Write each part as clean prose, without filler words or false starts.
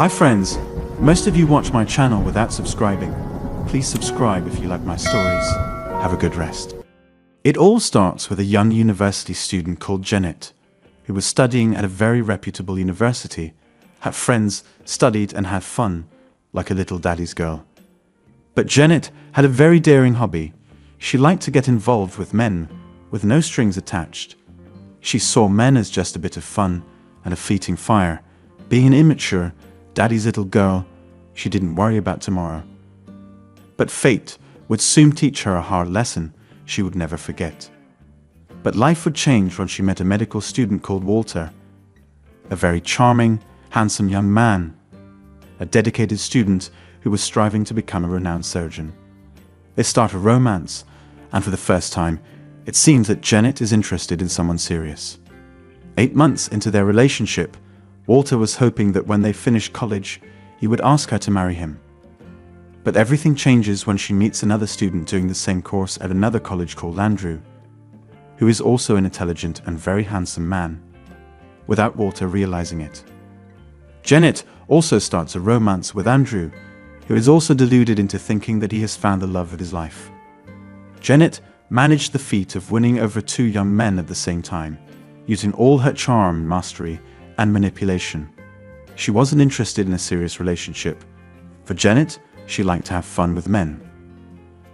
Hi friends, most of you watch my channel without subscribing. Please subscribe if you like my stories. Have a good rest. It all starts with a young university student called Janet, who was studying at a very reputable university, had friends, studied and had fun, like a little daddy's girl. But Janet had a very daring hobby. She liked to get involved with men, with no strings attached. She saw men as just a bit of fun and a fleeting fire. Being an immature, daddy's little girl, she didn't worry about tomorrow. But fate would soon teach her a hard lesson she would never forget. But life would change when she met a medical student called Walter, a very charming, handsome young man, a dedicated student who was striving to become a renowned surgeon. They start a romance, and for the first time, it seems that Janet is interested in someone serious. 8 months into their relationship, Walter was hoping that when they finished college, he would ask her to marry him. But everything changes when she meets another student doing the same course at another college called Andrew, who is also an intelligent and very handsome man, without Walter realizing it. Janet also starts a romance with Andrew, who is also deluded into thinking that he has found the love of his life. Janet managed the feat of winning over 2 young men at the same time, using all her charm, mastery, and manipulation. She wasn't interested in a serious relationship. For Janet, she liked to have fun with men.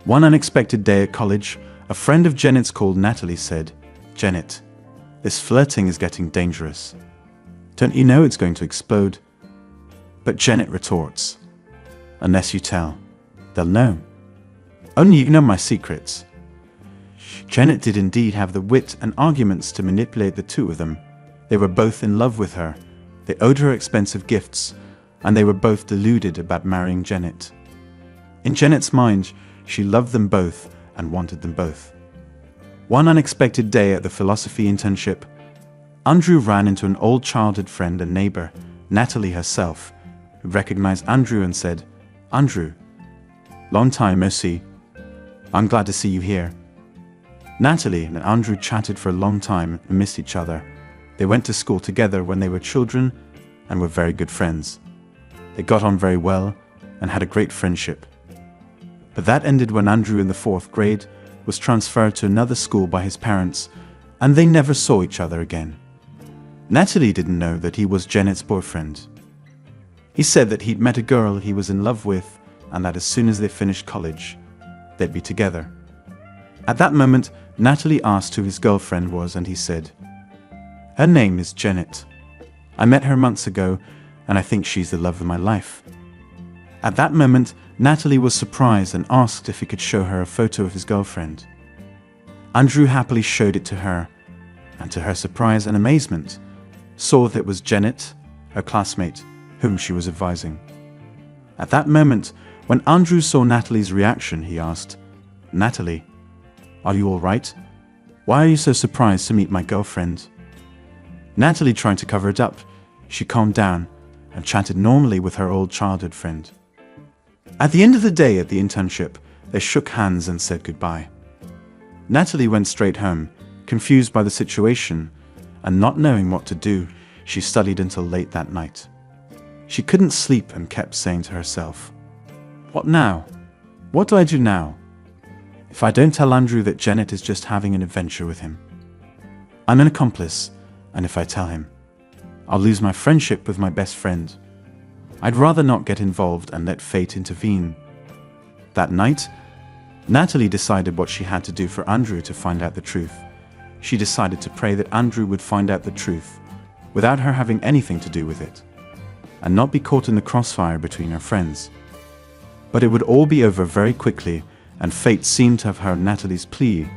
One unexpected day at college, a friend of Janet's called Natalie said, "Janet, this flirting is getting dangerous. Don't you know it's going to explode?" But Janet retorts, "Unless you tell, they'll know. Only you know my secrets." Janet did indeed have the wit and arguments to manipulate the two of them. They were both in love with her, they owed her expensive gifts, and they were both deluded about marrying Janet. In Janet's mind, she loved them both and wanted them both. One unexpected day at the philosophy internship, Andrew ran into an old childhood friend and neighbor, Natalie herself, who recognized Andrew and said, "Andrew, long time no see. I'm glad to see you here." Natalie and Andrew chatted for a long time and missed each other. They went to school together when they were children and were very good friends. They got on very well and had a great friendship. But that ended when Andrew in the 4th grade was transferred to another school by his parents, and they never saw each other again. Natalie didn't know that he was Janet's boyfriend. He said that he'd met a girl he was in love with and that as soon as they finished college, they'd be together. At that moment, Natalie asked who his girlfriend was and he said, "Her name is Janet. I met her months ago and I think she's the love of my life." At that moment, Natalie was surprised and asked if he could show her a photo of his girlfriend. Andrew happily showed it to her, and to her surprise and amazement, saw that it was Janet, her classmate, whom she was advising. At that moment, when Andrew saw Natalie's reaction, he asked, "Natalie, are you all right? Why are you so surprised to meet my girlfriend?" Natalie tried to cover it up. She calmed down and chatted normally with her old childhood friend. At the end of the day at the internship, they shook hands and said goodbye. Natalie went straight home, confused by the situation, and not knowing what to do, she studied until late that night. She couldn't sleep and kept saying to herself, "What now? What do I do now? If I don't tell Andrew that Janet is just having an adventure with him, I'm an accomplice, and if I tell him, I'll lose my friendship with my best friend. I'd rather not get involved and let fate intervene." That night, Natalie decided what she had to do for Andrew to find out the truth. She decided to pray that Andrew would find out the truth, without her having anything to do with it, and not be caught in the crossfire between her friends. But it would all be over very quickly, and fate seemed to have heard Natalie's plea.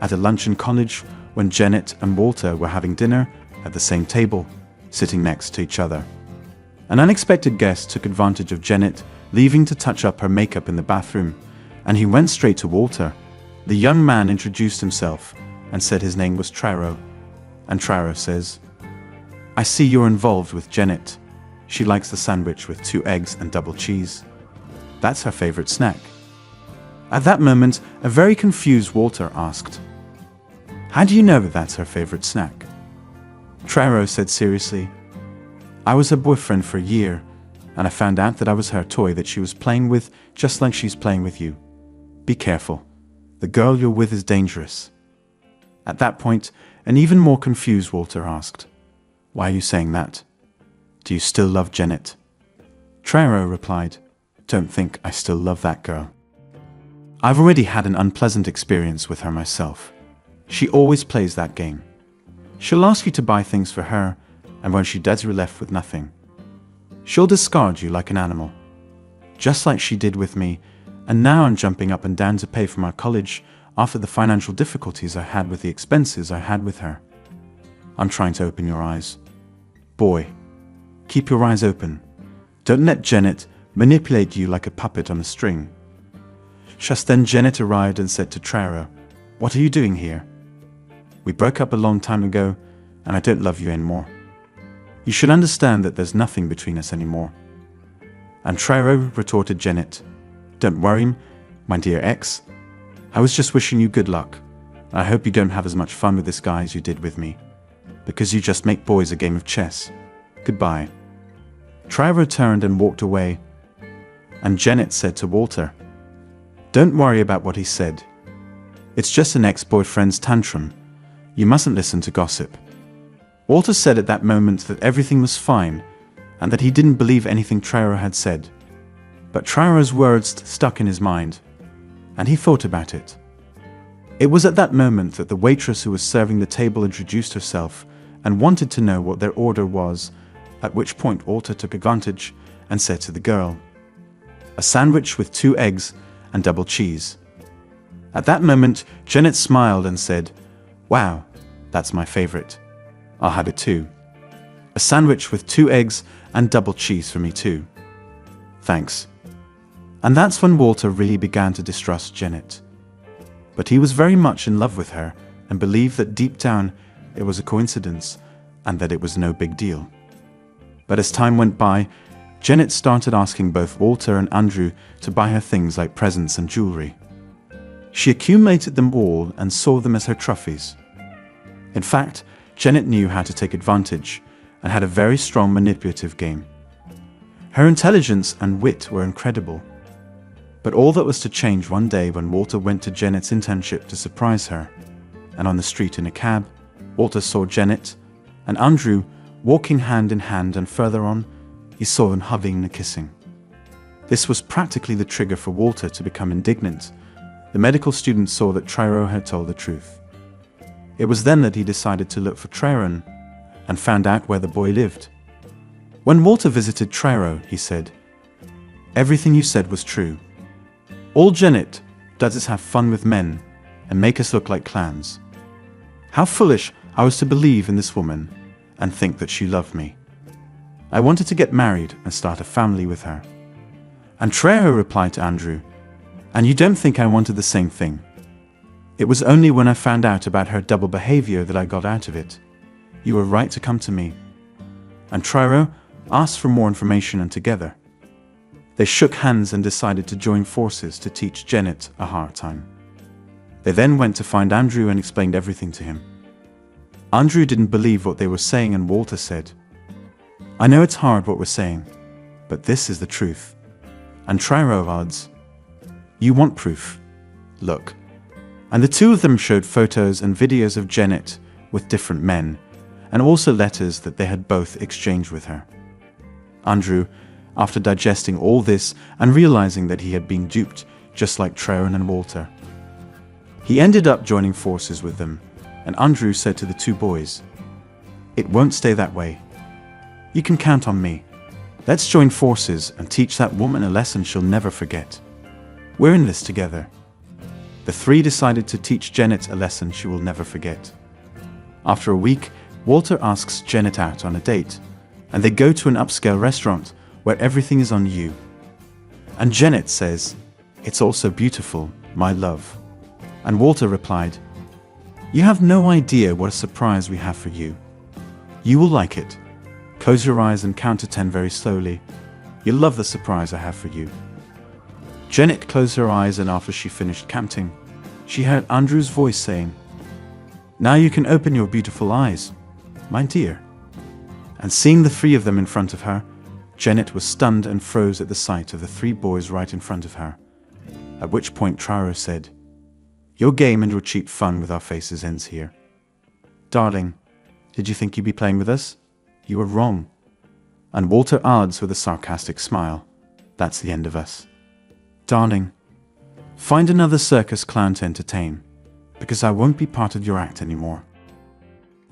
At a lunch in college, when Janet and Walter were having dinner at the same table, sitting next to each other, an unexpected guest took advantage of Janet leaving to touch up her makeup in the bathroom, and he went straight to Walter. The young man introduced himself and said his name was Traro, and Traro says, "I see you're involved with Janet. She likes the sandwich with 2 eggs and double cheese. That's her favorite snack." At that moment, a very confused Walter asked, "How do you know that that's her favorite snack?" Traro said seriously, "I was her boyfriend for a year, and I found out that I was her toy that she was playing with, just like she's playing with you. Be careful. The girl you're with is dangerous." At that point, an even more confused Walter asked, "Why are you saying that? Do you still love Janet?" Traero replied, "Don't think I still love that girl. I've already had an unpleasant experience with her myself. She always plays that game. She'll ask you to buy things for her, and when she does, you're left with nothing. She'll discard you like an animal, just like she did with me, and now I'm jumping up and down to pay for my college after the financial difficulties I had with the expenses I had with her. I'm trying to open your eyes. Boy, keep your eyes open. Don't let Janet manipulate you like a puppet on a string." Just then Janet arrived and said to Traero, "What are you doing here? We broke up a long time ago, and I don't love you anymore. You should understand that there's nothing between us anymore." And Traero retorted Janet, "Don't worry, my dear ex. I was just wishing you good luck. I hope you don't have as much fun with this guy as you did with me, because you just make boys a game of chess. Goodbye." Traero turned and walked away, and Janet said to Walter, "Don't worry about what he said. It's just an ex-boyfriend's tantrum. You mustn't listen to gossip." Walter said at that moment that everything was fine, and that he didn't believe anything Traero had said. But Traero's words stuck in his mind, and he thought about it. It was at that moment that the waitress who was serving the table introduced herself and wanted to know what their order was, at which point Walter took advantage and said to the girl, "A sandwich with 2 eggs and double cheese." At that moment, Janet smiled and said, "Wow, that's my favorite. I'll have it too. A sandwich with 2 eggs and double cheese for me too. Thanks." And that's when Walter really began to distrust Janet. But he was very much in love with her and believed that deep down it was a coincidence and that it was no big deal. But as time went by, Janet started asking both Walter and Andrew to buy her things like presents and jewelry. She accumulated them all and saw them as her trophies. In fact, Janet knew how to take advantage and had a very strong manipulative game. Her intelligence and wit were incredible. But all that was to change one day when Walter went to Janet's internship to surprise her, and on the street in a cab, Walter saw Janet and Andrew walking hand in hand, and further on, he saw them hugging and kissing. This was practically the trigger for Walter to become indignant. The medical student saw that Traero had told the truth. It was then that he decided to look for Traero and found out where the boy lived. When Walter visited Traero, he said, "Everything you said was true. All Janet does is have fun with men and make us look like clowns. How foolish I was to believe in this woman and think that she loved me. I wanted to get married and start a family with her." And Traero replied to Andrew, "And you don't think I wanted the same thing? It was only when I found out about her double behavior that I got out of it. You were right to come to me." And Traero asked for more information, and together they shook hands and decided to join forces to teach Janet a hard time. They then went to find Andrew and explained everything to him. Andrew didn't believe what they were saying, and Walter said, "I know it's hard what we're saying, but this is the truth." And Traero adds, "You want proof? Look." And the two of them showed photos and videos of Janet with different men, and also letters that they had both exchanged with her. Andrew, after digesting all this and realizing that he had been duped just like Traero and Walter, he ended up joining forces with them, and Andrew said to the two boys, "It won't stay that way. You can count on me. Let's join forces and teach that woman a lesson she'll never forget. We're in this together." The three decided to teach Janet a lesson she will never forget. After a week, Walter asks Janet out on a date, and they go to an upscale restaurant where everything is on you. And Janet says, "It's all so beautiful, my love." And Walter replied, "You have no idea what a surprise we have for you. You will like it. Close your eyes and count to 10 very slowly. You'll love the surprise I have for you." Janet closed her eyes, and after she finished counting, she heard Andrew's voice saying, "Now you can open your beautiful eyes, my dear." And seeing the three of them in front of her, Janet was stunned and froze at the sight of the three boys right in front of her, at which point Triro said, "Your game and your cheap fun with our faces ends here. Darling, did you think you'd be playing with us? You were wrong." And Walter adds with a sarcastic smile, "That's the end of us. Darling, find another circus clown to entertain, because I won't be part of your act anymore."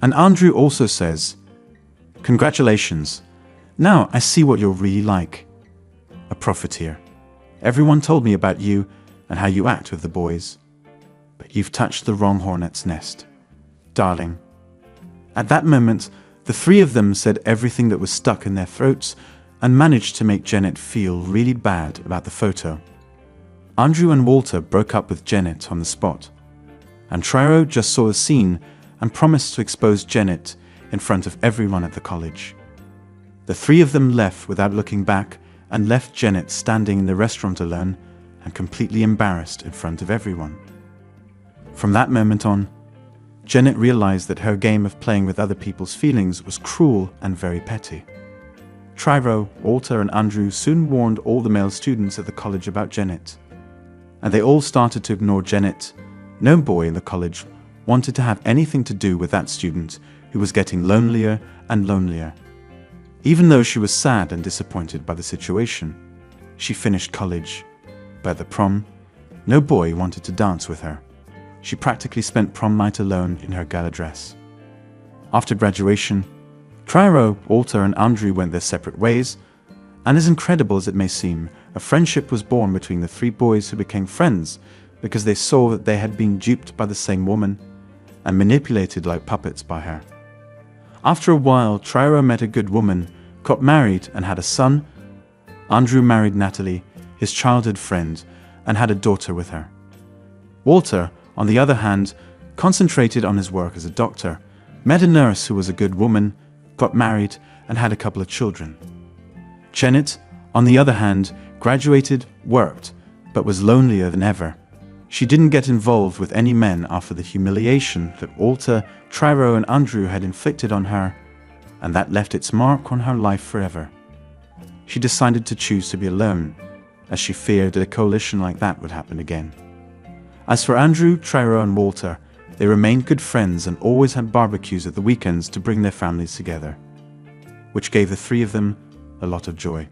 And Andrew also says, "Congratulations. Now I see what you're really like. A profiteer. Everyone told me about you and how you act with the boys. But you've touched the wrong hornet's nest. Darling." At that moment, the three of them said everything that was stuck in their throats and managed to make Janet feel really bad about the photo. Andrew and Walter broke up with Janet on the spot, and Triro just saw the scene and promised to expose Janet in front of everyone at the college. The three of them left without looking back and left Janet standing in the restaurant alone and completely embarrassed in front of everyone. From that moment on, Janet realized that her game of playing with other people's feelings was cruel and very petty. Triro, Walter, and Andrew soon warned all the male students at the college about Janet, and they all started to ignore Janet. No boy in the college wanted to have anything to do with that student who was getting lonelier and lonelier. Even though she was sad and disappointed by the situation, she finished college, but at the prom, no boy wanted to dance with her. She practically spent prom night alone in her gala dress. After graduation, Triro, Walter, and Andrew went their separate ways, and as incredible as it may seem, a friendship was born between the three boys who became friends because they saw that they had been duped by the same woman and manipulated like puppets by her. After a while, Triro met a good woman, got married, and had a son. Andrew married Natalie, his childhood friend, and had a daughter with her. Walter, on the other hand, concentrated on his work as a doctor, met a nurse who was a good woman, got married, and had a couple of children. Janet, on the other hand, graduated, worked, but was lonelier than ever. She didn't get involved with any men after the humiliation that Walter, Triro, and Andrew had inflicted on her, and that left its mark on her life forever. She decided to choose to be alone, as she feared that a coalition like that would happen again. As for Andrew, Triro, and Walter, they remained good friends and always had barbecues at the weekends to bring their families together, which gave the three of them a lot of joy.